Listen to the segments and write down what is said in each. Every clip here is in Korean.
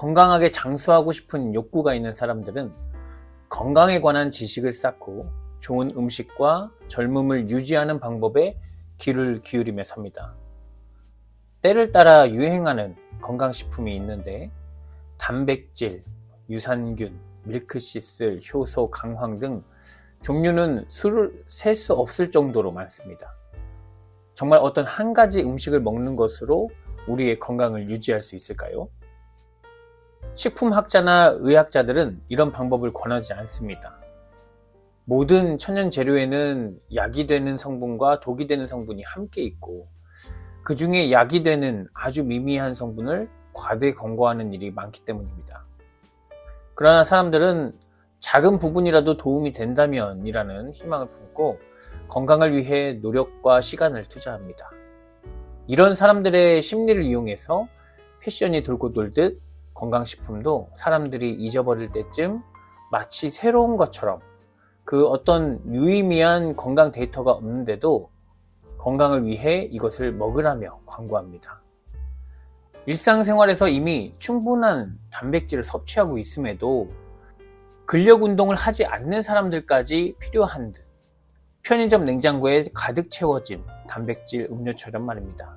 건강하게 장수하고 싶은 욕구가 있는 사람들은 건강에 관한 지식을 쌓고 좋은 음식과 젊음을 유지하는 방법에 귀를 기울이며 삽니다. 때를 따라 유행하는 건강식품이 있는데 단백질, 유산균, 밀크시슬, 효소, 강황 등 종류는 수를 셀 수 없을 정도로 많습니다. 정말 어떤 한 가지 음식을 먹는 것으로 우리의 건강을 유지할 수 있을까요? 식품학자나 의학자들은 이런 방법을 권하지 않습니다. 모든 천연 재료에는 약이 되는 성분과 독이 되는 성분이 함께 있고 그 중에 약이 되는 아주 미미한 성분을 과대 검거하는 일이 많기 때문입니다. 그러나 사람들은 작은 부분이라도 도움이 된다면 이라는 희망을 품고 건강을 위해 노력과 시간을 투자합니다. 이런 사람들의 심리를 이용해서 패션이 돌고 돌듯 건강식품도 사람들이 잊어버릴 때쯤 마치 새로운 것처럼 그 어떤 유의미한 건강 데이터가 없는데도 건강을 위해 이것을 먹으라며 광고합니다. 일상생활에서 이미 충분한 단백질을 섭취하고 있음에도 근력 운동을 하지 않는 사람들까지 필요한 듯 편의점 냉장고에 가득 채워진 단백질 음료처럼 말입니다.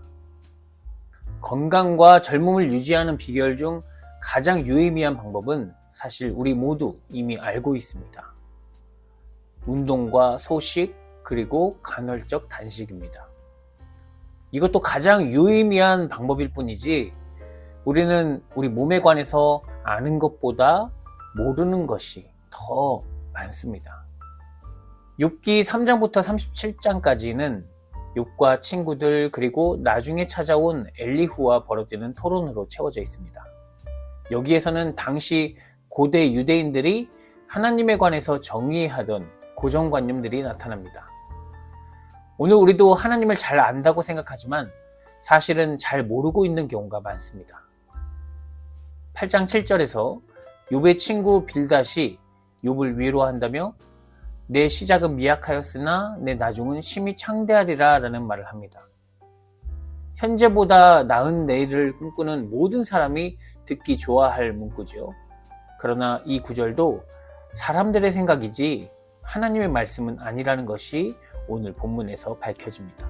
건강과 젊음을 유지하는 비결 중 가장 유의미한 방법은 사실 우리 모두 이미 알고 있습니다. 운동과 소식 그리고 간헐적 단식입니다. 이것도 가장 유의미한 방법일 뿐이지 우리는 우리 몸에 관해서 아는 것보다 모르는 것이 더 많습니다. 욥기 3장부터 37장까지는 욥과 친구들 그리고 나중에 찾아온 엘리후와 벌어지는 토론으로 채워져 있습니다. 여기에서는 당시 고대 유대인들이 하나님에 관해서 정의하던 고정관념들이 나타납니다. 오늘 우리도 하나님을 잘 안다고 생각하지만 사실은 잘 모르고 있는 경우가 많습니다. 8장 7절에서 욥의 친구 빌닷이 욥을 위로한다며 내 시작은 미약하였으나 내 나중은 심히 창대하리라 라는 말을 합니다. 현재보다 나은 내일을 꿈꾸는 모든 사람이 듣기 좋아할 문구죠. 그러나 이 구절도 사람들의 생각이지 하나님의 말씀은 아니라는 것이 오늘 본문에서 밝혀집니다.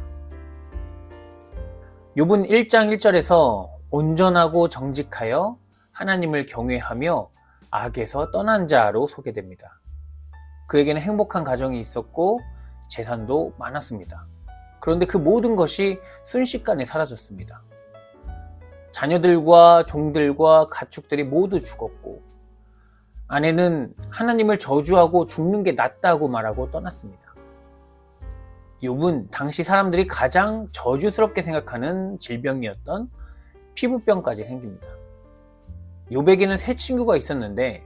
욥은 1장 1절에서 온전하고 정직하여 하나님을 경외하며 악에서 떠난 자로 소개됩니다. 그에게는 행복한 가정이 있었고 재산도 많았습니다. 그런데 그 모든 것이 순식간에 사라졌습니다. 자녀들과 종들과 가축들이 모두 죽었고 아내는 하나님을 저주하고 죽는 게 낫다고 말하고 떠났습니다. 욥은 당시 사람들이 가장 저주스럽게 생각하는 질병이었던 피부병까지 생깁니다. 욥에게는 세 친구가 있었는데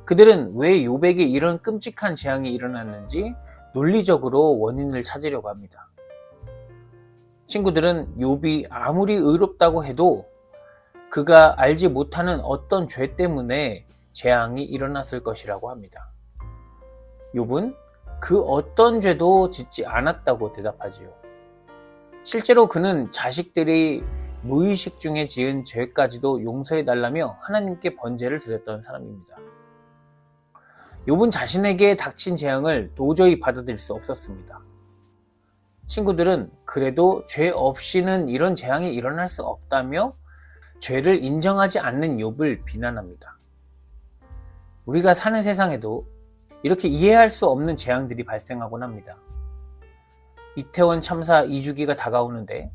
그들은 왜 욥에게 이런 끔찍한 재앙이 일어났는지 논리적으로 원인을 찾으려고 합니다. 친구들은 욥이 아무리 의롭다고 해도 그가 알지 못하는 어떤 죄 때문에 재앙이 일어났을 것이라고 합니다. 욥은 그 어떤 죄도 짓지 않았다고 대답하지요. 실제로 그는 자식들이 무의식 중에 지은 죄까지도 용서해달라며 하나님께 번제를 드렸던 사람입니다. 욥은 자신에게 닥친 재앙을 도저히 받아들일 수 없었습니다. 친구들은 그래도 죄 없이는 이런 재앙이 일어날 수 없다며 죄를 인정하지 않는 욥을 비난합니다. 우리가 사는 세상에도 이렇게 이해할 수 없는 재앙들이 발생하곤 합니다. 이태원 참사 2주기가 다가오는데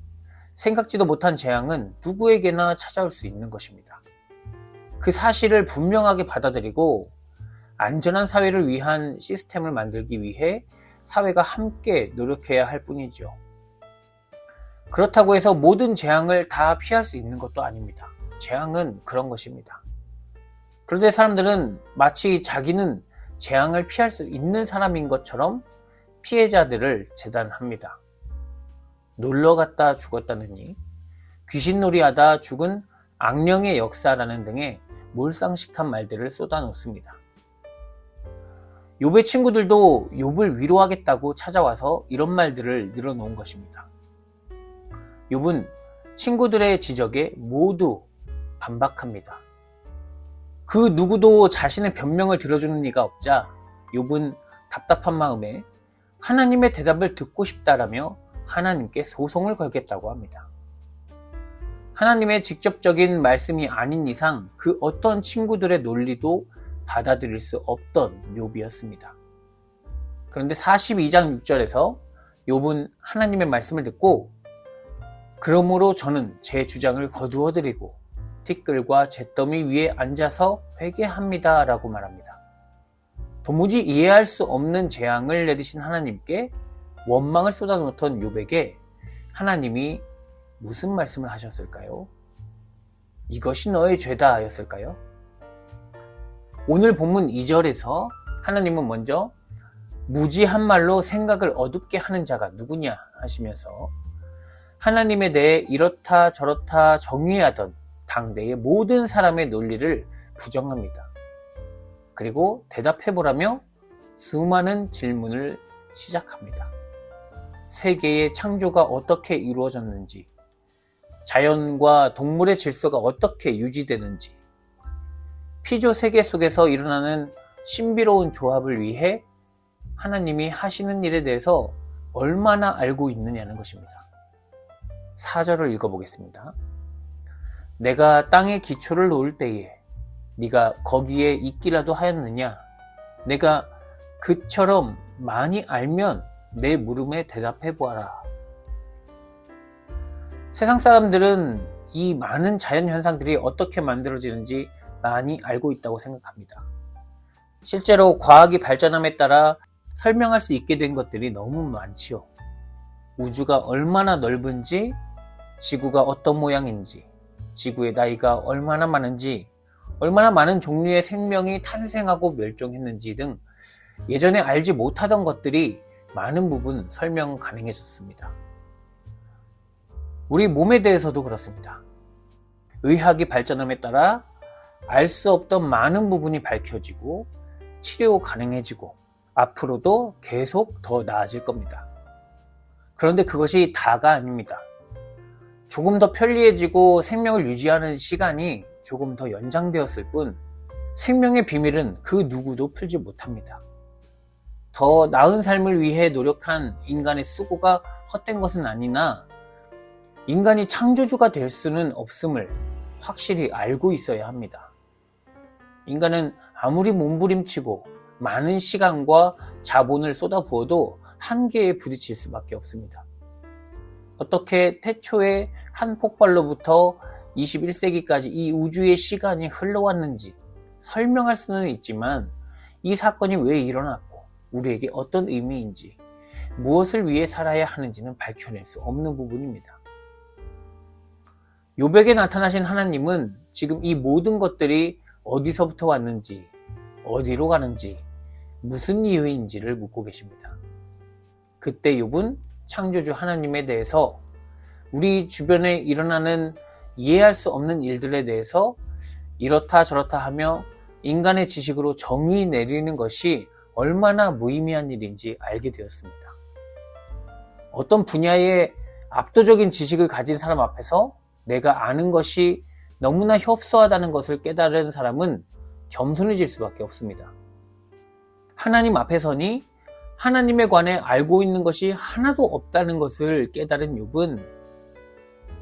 생각지도 못한 재앙은 누구에게나 찾아올 수 있는 것입니다. 그 사실을 분명하게 받아들이고 안전한 사회를 위한 시스템을 만들기 위해 사회가 함께 노력해야 할 뿐이죠. 그렇다고 해서 모든 재앙을 다 피할 수 있는 것도 아닙니다. 재앙은 그런 것입니다. 그런데 사람들은 마치 자기는 재앙을 피할 수 있는 사람인 것처럼 피해자들을 재단합니다. 놀러 갔다 죽었다느니, 귀신놀이하다 죽은 악령의 역사라는 등의 몰상식한 말들을 쏟아놓습니다. 욥의 친구들도 욥을 위로하겠다고 찾아와서 이런 말들을 늘어놓은 것입니다. 욥은 친구들의 지적에 모두 반박합니다. 그 누구도 자신의 변명을 들어주는 이가 없자 욥은 답답한 마음에 하나님의 대답을 듣고 싶다라며 하나님께 소송을 걸겠다고 합니다. 하나님의 직접적인 말씀이 아닌 이상 그 어떤 친구들의 논리도 받아들일 수 없던 욥이었습니다. 그런데 42장 6절에서 욥은 하나님의 말씀을 듣고 그러므로 저는 제 주장을 거두어드리고 티끌과 잿더미 위에 앉아서 회개합니다 라고 말합니다. 도무지 이해할 수 없는 재앙을 내리신 하나님께 원망을 쏟아놓던 욥에게 하나님이 무슨 말씀을 하셨을까요? 이것이 너의 죄다 였을까요? 오늘 본문 2절에서 하나님은 먼저 무지한 말로 생각을 어둡게 하는 자가 누구냐 하시면서 하나님에 대해 이렇다 저렇다 정의하던 당대의 모든 사람의 논리를 부정합니다. 그리고 대답해보라며 수많은 질문을 시작합니다. 세계의 창조가 어떻게 이루어졌는지, 자연과 동물의 질서가 어떻게 유지되는지, 피조 세계 속에서 일어나는 신비로운 조합을 위해 하나님이 하시는 일에 대해서 얼마나 알고 있느냐는 것입니다. 4절을 읽어보겠습니다. 내가 땅에 기초를 놓을 때에 네가 거기에 있기라도 하였느냐? 내가 그처럼 많이 알면 내 물음에 대답해 보아라. 세상 사람들은 이 많은 자연 현상들이 어떻게 만들어지는지 많이 알고 있다고 생각합니다. 실제로 과학이 발전함에 따라 설명할 수 있게 된 것들이 너무 많지요. 우주가 얼마나 넓은지, 지구가 어떤 모양인지, 지구의 나이가 얼마나 많은지, 얼마나 많은 종류의 생명이 탄생하고 멸종했는지 등 예전에 알지 못하던 것들이 많은 부분 설명 가능해졌습니다. 우리 몸에 대해서도 그렇습니다. 의학이 발전함에 따라 알 수 없던 많은 부분이 밝혀지고 치료 가능해지고 앞으로도 계속 더 나아질 겁니다. 그런데 그것이 다가 아닙니다. 조금 더 편리해지고 생명을 유지하는 시간이 조금 더 연장되었을 뿐 생명의 비밀은 그 누구도 풀지 못합니다. 더 나은 삶을 위해 노력한 인간의 수고가 헛된 것은 아니나 인간이 창조주가 될 수는 없음을 확실히 알고 있어야 합니다. 인간은 아무리 몸부림치고 많은 시간과 자본을 쏟아부어도 한계에 부딪힐 수밖에 없습니다. 어떻게 태초에 한 폭발로부터 21세기까지 이 우주의 시간이 흘러왔는지 설명할 수는 있지만 이 사건이 왜 일어났고 우리에게 어떤 의미인지 무엇을 위해 살아야 하는지는 밝혀낼 수 없는 부분입니다. 욥에게 나타나신 하나님은 지금 이 모든 것들이 어디서부터 왔는지, 어디로 가는지, 무슨 이유인지를 묻고 계십니다. 그때 욥은 창조주 하나님에 대해서 우리 주변에 일어나는 이해할 수 없는 일들에 대해서 이렇다 저렇다 하며 인간의 지식으로 정의 내리는 것이 얼마나 무의미한 일인지 알게 되었습니다. 어떤 분야에 압도적인 지식을 가진 사람 앞에서 내가 아는 것이 너무나 협소하다는 것을 깨달은 사람은 겸손해질 수밖에 없습니다. 하나님 앞에 서니 하나님에 관해 알고 있는 것이 하나도 없다는 것을 깨달은 욥은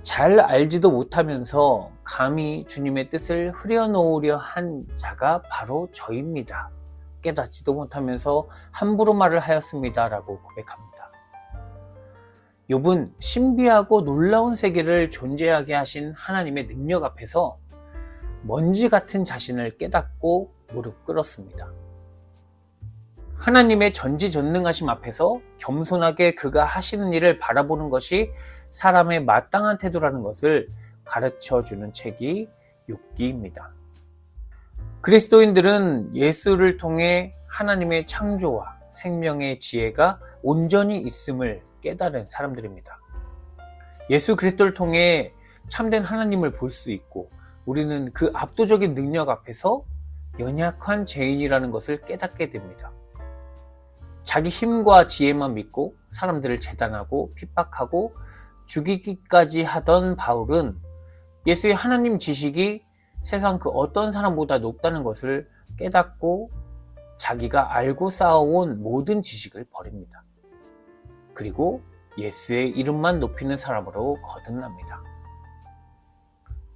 잘 알지도 못하면서 감히 주님의 뜻을 흐려놓으려 한 자가 바로 저입니다. 깨닫지도 못하면서 함부로 말을 하였습니다. 라고 고백합니다. 욥은 신비하고 놀라운 세계를 존재하게 하신 하나님의 능력 앞에서 먼지 같은 자신을 깨닫고 무릎 꿇었습니다. 하나님의 전지전능하심 앞에서 겸손하게 그가 하시는 일을 바라보는 것이 사람의 마땅한 태도라는 것을 가르쳐주는 책이 욥기입니다. 그리스도인들은 예수를 통해 하나님의 창조와 생명의 지혜가 온전히 있음을 깨달은 사람들입니다. 예수 그리스도를 통해 참된 하나님을 볼 수 있고 우리는 그 압도적인 능력 앞에서 연약한 죄인이라는 것을 깨닫게 됩니다. 자기 힘과 지혜만 믿고 사람들을 재단하고 핍박하고 죽이기까지 하던 바울은 예수의 하나님 지식이 세상 그 어떤 사람보다 높다는 것을 깨닫고 자기가 알고 쌓아온 모든 지식을 버립니다. 그리고 예수의 이름만 높이는 사람으로 거듭납니다.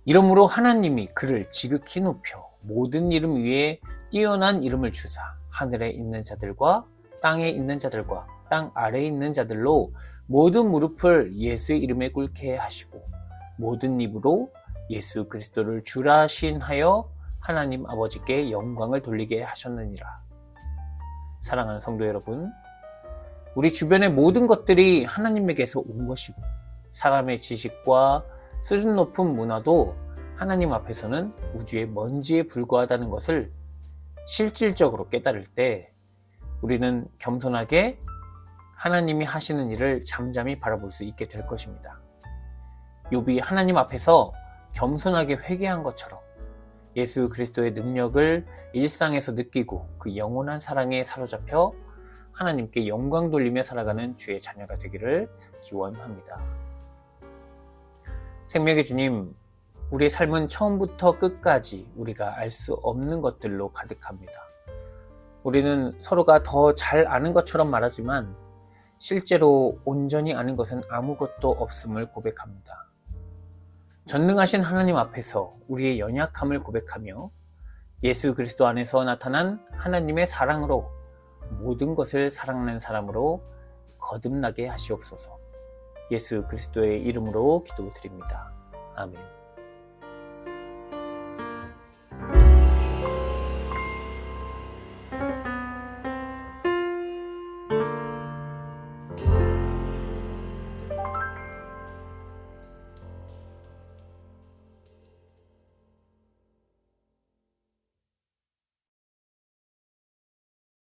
이러므로 하나님이 그를 지극히 높여 모든 이름 위에 뛰어난 이름을 주사 하늘에 있는 자들과 땅에 있는 자들과 땅 아래에 있는 자들로 모든 무릎을 예수의 이름에 꿇게 하시고 모든 입으로 예수 그리스도를 주라 시인하여 하나님 아버지께 영광을 돌리게 하셨느니라. 사랑하는 성도 여러분, 우리 주변의 모든 것들이 하나님에게서 온 것이고 사람의 지식과 수준 높은 문화도 하나님 앞에서는 우주의 먼지에 불과하다는 것을 실질적으로 깨달을 때 우리는 겸손하게 하나님이 하시는 일을 잠잠히 바라볼 수 있게 될 것입니다. 욥이 하나님 앞에서 겸손하게 회개한 것처럼 예수 그리스도의 능력을 일상에서 느끼고 그 영원한 사랑에 사로잡혀 하나님께 영광 돌리며 살아가는 주의 자녀가 되기를 기원합니다. 생명의 주님, 우리의 삶은 처음부터 끝까지 우리가 알 수 없는 것들로 가득합니다. 우리는 서로가 더 잘 아는 것처럼 말하지만 실제로 온전히 아는 것은 아무것도 없음을 고백합니다. 전능하신 하나님 앞에서 우리의 연약함을 고백하며 예수 그리스도 안에서 나타난 하나님의 사랑으로 모든 것을 사랑하는 사람으로 거듭나게 하시옵소서. 예수 그리스도의 이름으로 기도드립니다. 아멘.